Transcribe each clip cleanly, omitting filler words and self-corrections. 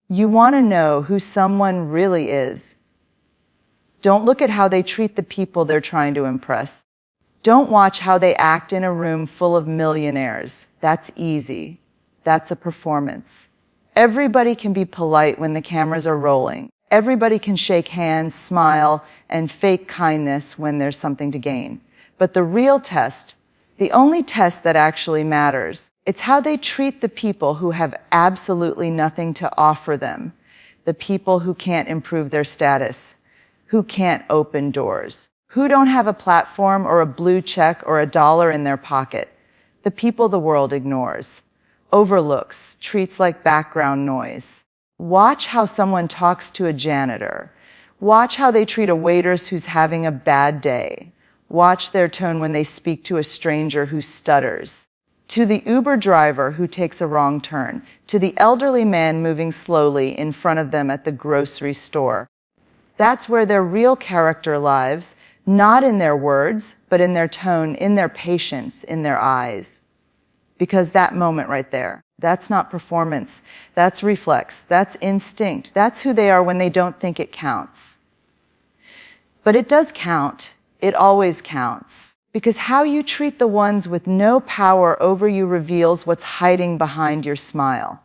You want to know who someone really is. Don't look at how they treat the people they're trying to impress. Don't watch how they act in a room full of millionaires. That's easy. That's a performance. Everybody can be polite when the cameras are rolling. Everybody can shake hands, smile, and fake kindness when there's something to gain. But the real test, the only test that actually matters, it's how they treat the people who have absolutely nothing to offer them, the people who can't improve their status, who can't open doors, who don't have a platform or a blue check or a dollar in their pocket, the people the world ignores, overlooks, treats like background noise. Watch how someone talks to a janitor. Watch how they treat a waitress who's having a bad day. Watch their tone when they speak to a stranger who stutters, to the Uber driver who takes a wrong turn, to the elderly man moving slowly in front of them at the grocery store. That's where their real character lives, not in their words, but in their tone, in their patience, in their eyes. Because that moment right there, that's not performance, that's reflex, that's instinct, that's who they are when they don't think it counts. But it does count. It always counts. Because how you treat the ones with no power over you reveals what's hiding behind your smile.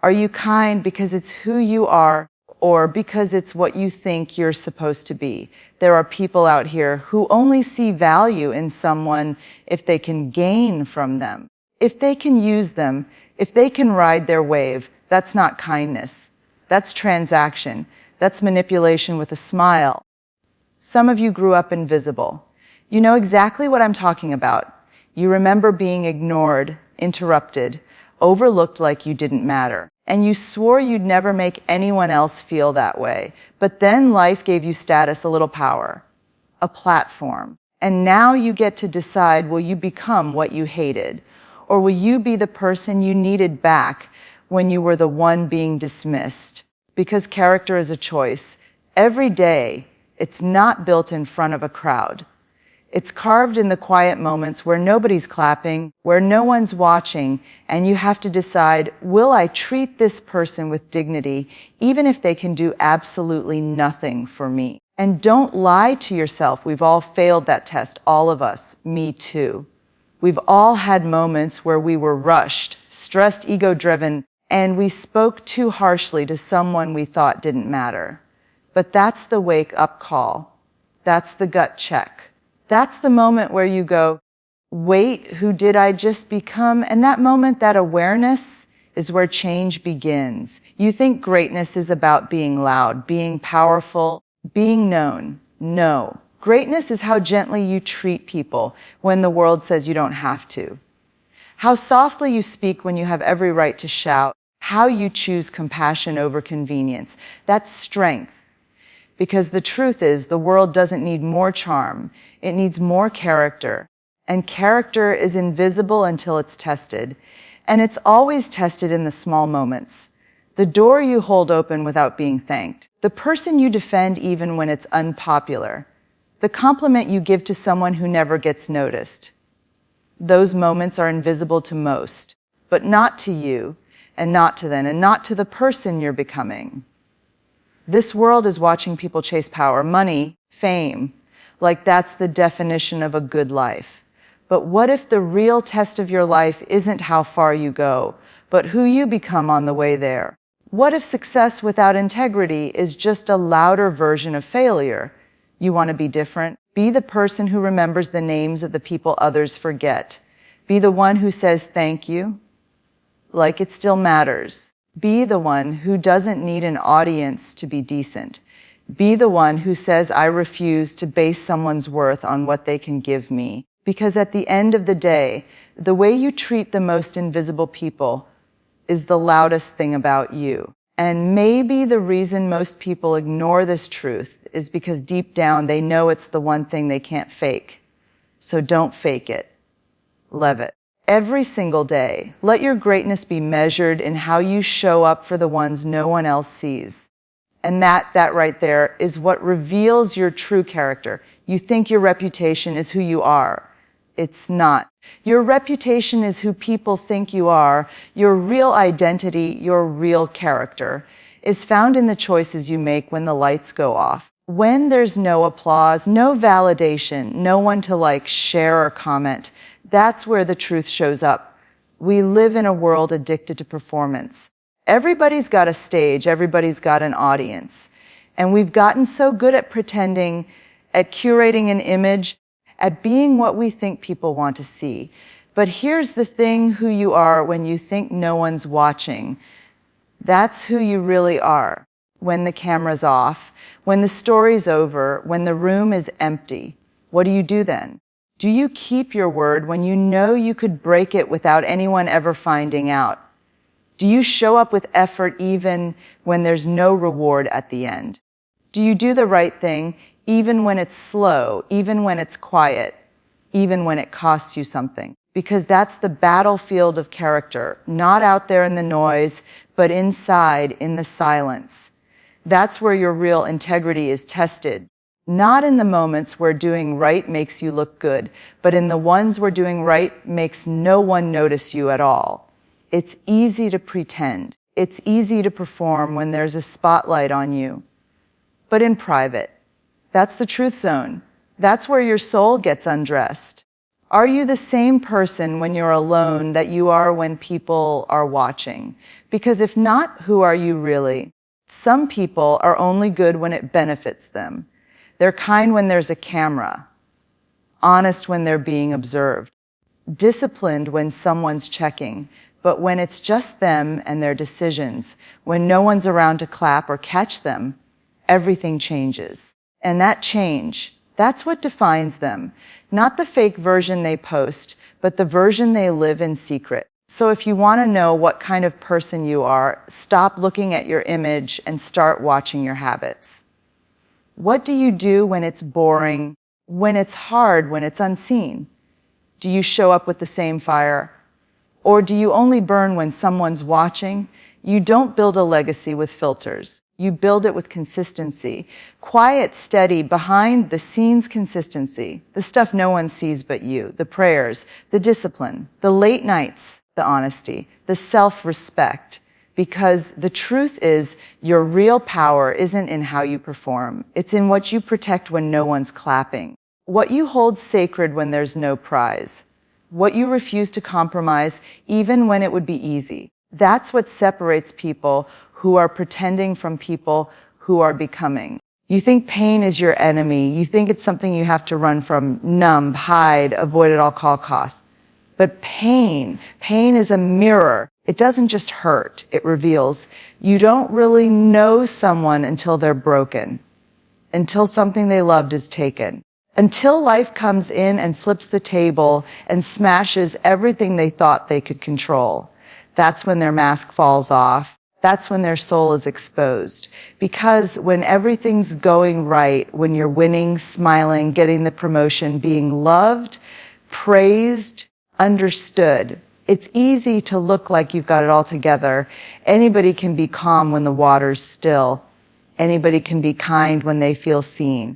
Are you kind because it's who you are, or because it's what you think you're supposed to be? There are people out here who only see value in someone if they can gain from them. If they can use them, if they can ride their wave, that's not kindness. That's transaction. That's manipulation with a smile. Some of you grew up invisible. You know exactly what I'm talking about. You remember being ignored, interrupted, overlooked like you didn't matter. And you swore you'd never make anyone else feel that way. But then life gave you status, a little power, a platform. And now you get to decide, will you become what you hated? Or will you be the person you needed back when you were the one being dismissed? Because character is a choice. Every day, it's not built in front of a crowd. It's carved in the quiet moments where nobody's clapping, where no one's watching, and you have to decide, will I treat this person with dignity, even if they can do absolutely nothing for me? And don't lie to yourself. We've all failed that test, all of us, me too. We've all had moments where we were rushed, stressed, ego-driven, and we spoke too harshly to someone we thought didn't matter. But that's the wake-up call. That's the gut check. That's the moment where you go, wait, who did I just become? And that moment, that awareness, is where change begins. You think greatness is about being loud, being powerful, being known. No. Greatness is how gently you treat people when the world says you don't have to. How softly you speak when you have every right to shout. How you choose compassion over convenience. That's strength. Because the truth is, the world doesn't need more charm. It needs more character. And character is invisible until it's tested. And it's always tested in the small moments. The door you hold open without being thanked. The person you defend even when it's unpopular. The compliment you give to someone who never gets noticed. Those moments are invisible to most, but not to you, and not to them, and not to the person you're becoming. This world is watching people chase power, money, fame, like that's the definition of a good life. But what if the real test of your life isn't how far you go, but who you become on the way there? What if success without integrity is just a louder version of failure? You want to be different? Be the person who remembers the names of the people others forget. Be the one who says thank you, like it still matters. Be the one who doesn't need an audience to be decent. Be the one who says, I refuse to base someone's worth on what they can give me. Because at the end of the day, the way you treat the most invisible people is the loudest thing about you. And maybe the reason most people ignore this truth is because deep down they know it's the one thing they can't fake. So don't fake it. Live it. Every single day, let your greatness be measured in how you show up for the ones no one else sees. And that right there is what reveals your true character. You think your reputation is who you are, It's not. Your reputation is who people think you are. Your real identity, your real character, is found in the choices you make when the lights go off. When there's no applause, no validation, no one to like, share, or comment, that's where the truth shows up. We live in a world addicted to performance. Everybody's got a stage, everybody's got an audience. And we've gotten so good at pretending, at curating an image, at being what we think people want to see. But here's the thing: who you are when you think no one's watching. That's who you really are. When the camera's off, when the story's over, when the room is empty, what do you do then? Do you keep your word when you know you could break it without anyone ever finding out? Do you show up with effort even when there's no reward at the end? Do you do the right thing even when it's slow, even when it's quiet, even when it costs you something? Because that's the battlefield of character, not out there in the noise, but inside in the silence. That's where your real integrity is tested. Not in the moments where doing right makes you look good, but in the ones where doing right makes no one notice you at all. It's easy to pretend. It's easy to perform when there's a spotlight on you. But in private, that's the truth zone. That's where your soul gets undressed. Are you the same person when you're alone that you are when people are watching? Because if not, who are you really? Some people are only good when it benefits them. They're kind when there's a camera, honest when they're being observed, disciplined when someone's checking. But when it's just them and their decisions, when no one's around to clap or catch them, everything changes. And that change, that's what defines them. Not the fake version they post, but the version they live in secret. So if you want to know what kind of person you are, stop looking at your image and start watching your habits. What do you do when it's boring, when it's hard, when it's unseen? Do you show up with the same fire? Or do you only burn when someone's watching? You don't build a legacy with filters. You build it with consistency. Quiet, steady, behind the scenes consistency. The stuff no one sees but you. The prayers, the discipline, the late nights, the honesty, the self-respect. Because the truth is, your real power isn't in how you perform. It's in what you protect when no one's clapping. What you hold sacred when there's no prize. What you refuse to compromise even when it would be easy. That's what separates people who are pretending from people who are becoming. You think pain is your enemy. You think it's something you have to run from, numb, hide, avoid at all costs. But pain is a mirror. It doesn't just hurt, it reveals. You don't really know someone until they're broken, until something they loved is taken, until life comes in and flips the table and smashes everything they thought they could control. That's when their mask falls off. That's when their soul is exposed. Because when everything's going right, when you're winning, smiling, getting the promotion, being loved, praised, understood, it's easy to look like you've got it all together. Anybody can be calm when the water's still. Anybody can be kind when they feel seen.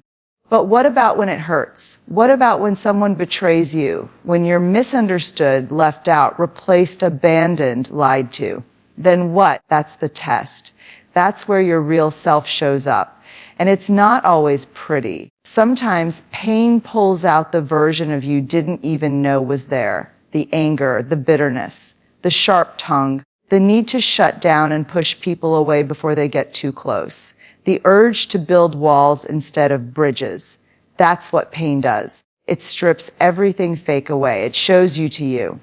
But what about when it hurts? What about when someone betrays you? When you're misunderstood, left out, replaced, abandoned, lied to? Then what? That's the test. That's where your real self shows up. And it's not always pretty. Sometimes pain pulls out the version of you didn't even know was there. The anger, the bitterness, the sharp tongue, the need to shut down and push people away before they get too close. The urge to build walls instead of bridges. That's what pain does. It strips everything fake away. It shows you to you.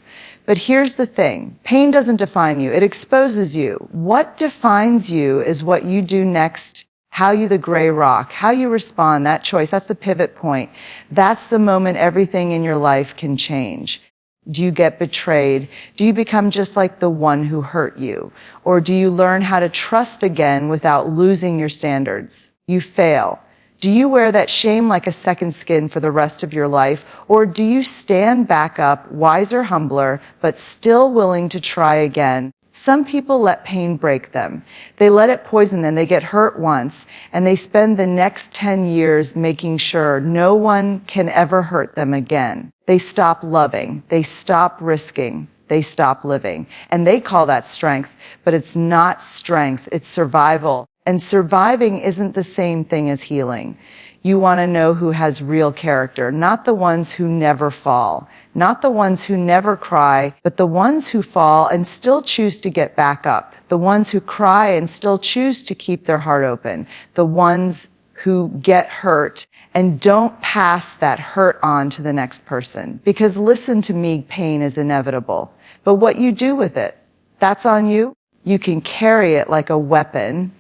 But here's the thing. Pain doesn't define you. It exposes you. What defines you is what you do next, how you the gray rock, how you respond, that choice. That's the pivot point. That's the moment everything in your life can change. Do you get betrayed? Do you become just like the one who hurt you? Or do you learn how to trust again without losing your standards? You fail. Do you wear that shame like a second skin for the rest of your life? Or do you stand back up, wiser, humbler, but still willing to try again? Some people let pain break them. They let it poison them. They get hurt once, and they spend the next 10 years making sure no one can ever hurt them again. They stop loving. They stop risking. They stop living. And they call that strength, but it's not strength. It's survival. And surviving isn't the same thing as healing. You want to know who has real character, not the ones who never fall, not the ones who never cry, but the ones who fall and still choose to get back up, the ones who cry and still choose to keep their heart open, the ones who get hurt and don't pass that hurt on to the next person. Because listen to me, pain is inevitable. But what you do with it, that's on you. You can carry it like a weapon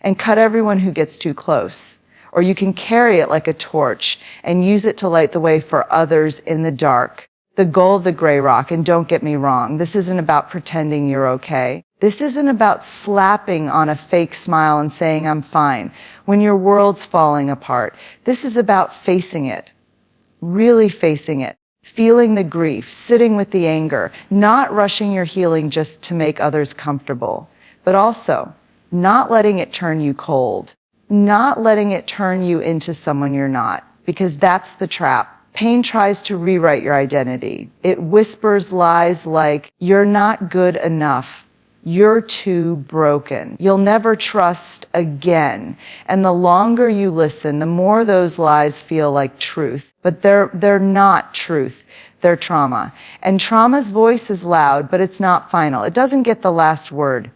and cut everyone who gets too close. Or you can carry it like a torch and use it to light the way for others in the dark. The goal of the gray rock, and don't get me wrong, this isn't about pretending you're okay. This isn't about slapping on a fake smile and saying, I'm fine, when your world's falling apart. This is about facing it, really facing it, feeling the grief, sitting with the anger, not rushing your healing just to make others comfortable, but also not letting it turn you cold, not letting it turn you into someone you're not, because that's the trap. Pain tries to rewrite your identity. It whispers lies like, you're not good enough. You're too broken. You'll never trust again. And the longer you listen, the more those lies feel like truth. But they're not truth. They're trauma. And trauma's voice is loud, but it's not final. It doesn't get the last word.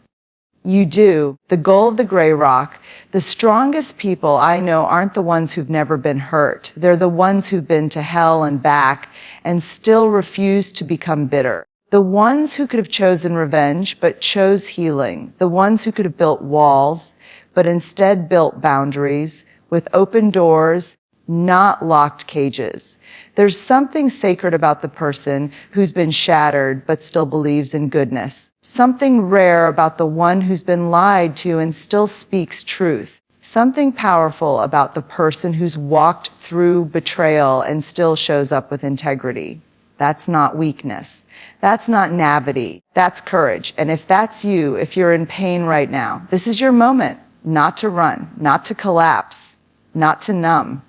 You do. The goal of the gray rock, the strongest people I know aren't the ones who've never been hurt. They're the ones who've been to hell and back and still refuse to become bitter. The ones who could have chosen revenge but chose healing. The ones who could have built walls but instead built boundaries with open doors, not locked cages. There's something sacred about the person who's been shattered but still believes in goodness. Something rare about the one who's been lied to and still speaks truth. Something powerful about the person who's walked through betrayal and still shows up with integrity. That's not weakness. That's not naivety. That's courage. And if that's you, if you're in pain right now, this is your moment not to run, not to collapse, not to numb,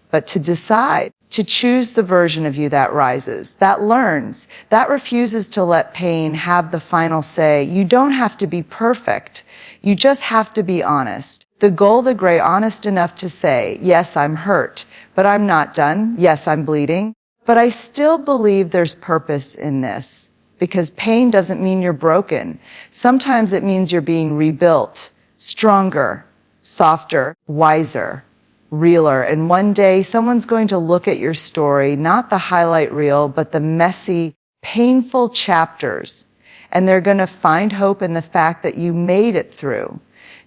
but to decide, to choose the version of you that rises, that learns, that refuses to let pain have the final say. You don't have to be perfect. You just have to be honest. The goal, the gray, honest enough to say, yes, I'm hurt, but I'm not done. Yes, I'm bleeding, but I still believe there's purpose in this, because pain doesn't mean you're broken. Sometimes it means you're being rebuilt, stronger, softer, wiser, realer. And one day someone's going to look at your story, not the highlight reel, but the messy, painful chapters. And they're going to find hope in the fact that you made it through,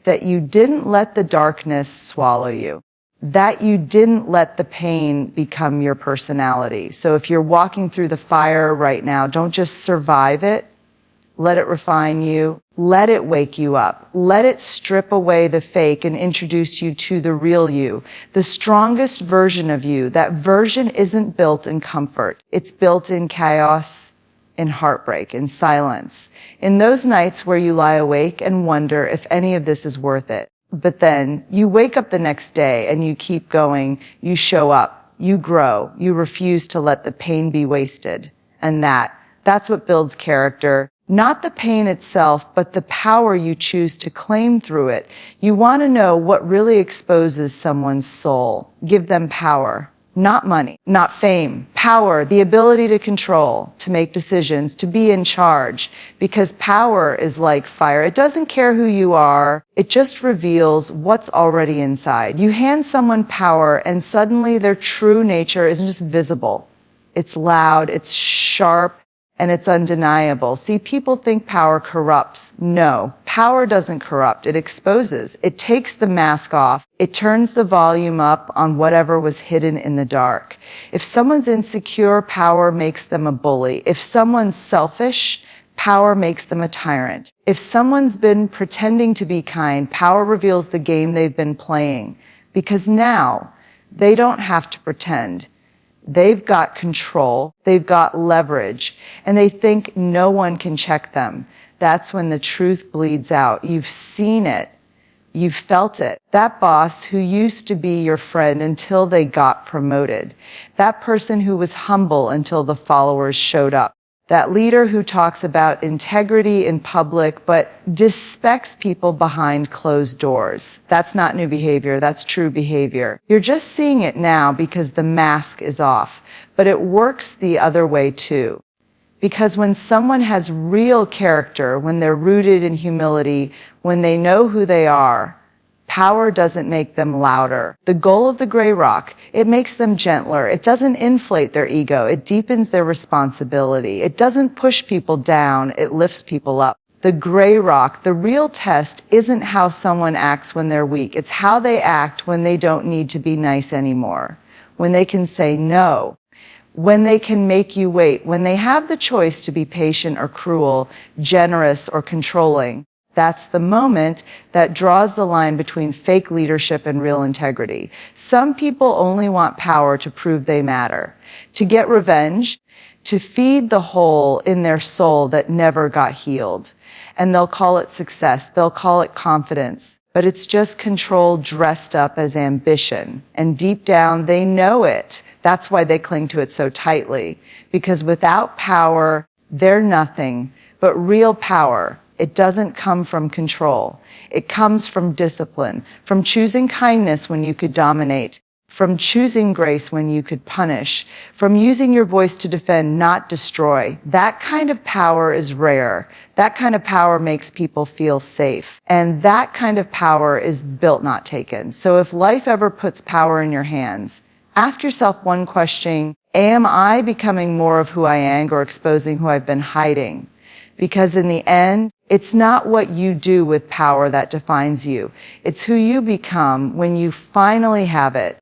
that you didn't let the darkness swallow you, that you didn't let the pain become your personality. So if you're walking through the fire right now, don't just survive it. Let it refine you. Let it wake you up. Let it strip away the fake and introduce you to the real you, the strongest version of you. That version isn't built in comfort. It's built in chaos, in heartbreak, in silence, in those nights where you lie awake and wonder if any of this is worth it. But then you wake up the next day and you keep going. You show up. You grow. You refuse to let the pain be wasted. And that's what builds character. Not the pain itself, but the power you choose to claim through it. You want to know what really exposes someone's soul. Give them power, not money, not fame. Power, the ability to control, to make decisions, to be in charge. Because power is like fire. It doesn't care who you are. It just reveals what's already inside. You hand someone power and suddenly their true nature isn't just visible. It's loud, it's sharp, and it's undeniable. See, people think power corrupts. No, power doesn't corrupt. It exposes. It takes the mask off. It turns the volume up on whatever was hidden in the dark. If someone's insecure, power makes them a bully. If someone's selfish, power makes them a tyrant. If someone's been pretending to be kind, power reveals the game they've been playing. Because now, they don't have to pretend. They've got control, they've got leverage, and they think no one can check them. That's when the truth bleeds out. You've seen it. You've felt it. That boss who used to be your friend until they got promoted. That person who was humble until the followers showed up. That leader who talks about integrity in public but disrespects people behind closed doors. That's not new behavior, that's true behavior. You're just seeing it now because the mask is off, but it works the other way too. Because when someone has real character, when they're rooted in humility, when they know who they are, power doesn't make them louder. The goal of the gray rock, it makes them gentler. It doesn't inflate their ego. It deepens their responsibility. It doesn't push people down. It lifts people up. The gray rock, the real test isn't how someone acts when they're weak. It's how they act when they don't need to be nice anymore. When they can say no. When they can make you wait, when they have the choice to be patient or cruel, generous or controlling. That's the moment that draws the line between fake leadership and real integrity. Some people only want power to prove they matter, to get revenge, to feed the hole in their soul that never got healed. And they'll call it success, they'll call it confidence, but it's just control dressed up as ambition. And deep down, they know it. That's why they cling to it so tightly, because without power, they're nothing. But real power, it doesn't come from control. It comes from discipline, from choosing kindness when you could dominate, from choosing grace when you could punish, from using your voice to defend, not destroy. That kind of power is rare. That kind of power makes people feel safe. And that kind of power is built, not taken. So if life ever puts power in your hands, ask yourself one question: am I becoming more of who I am or exposing who I've been hiding? Because in the end, it's not what you do with power that defines you. It's who you become when you finally have it.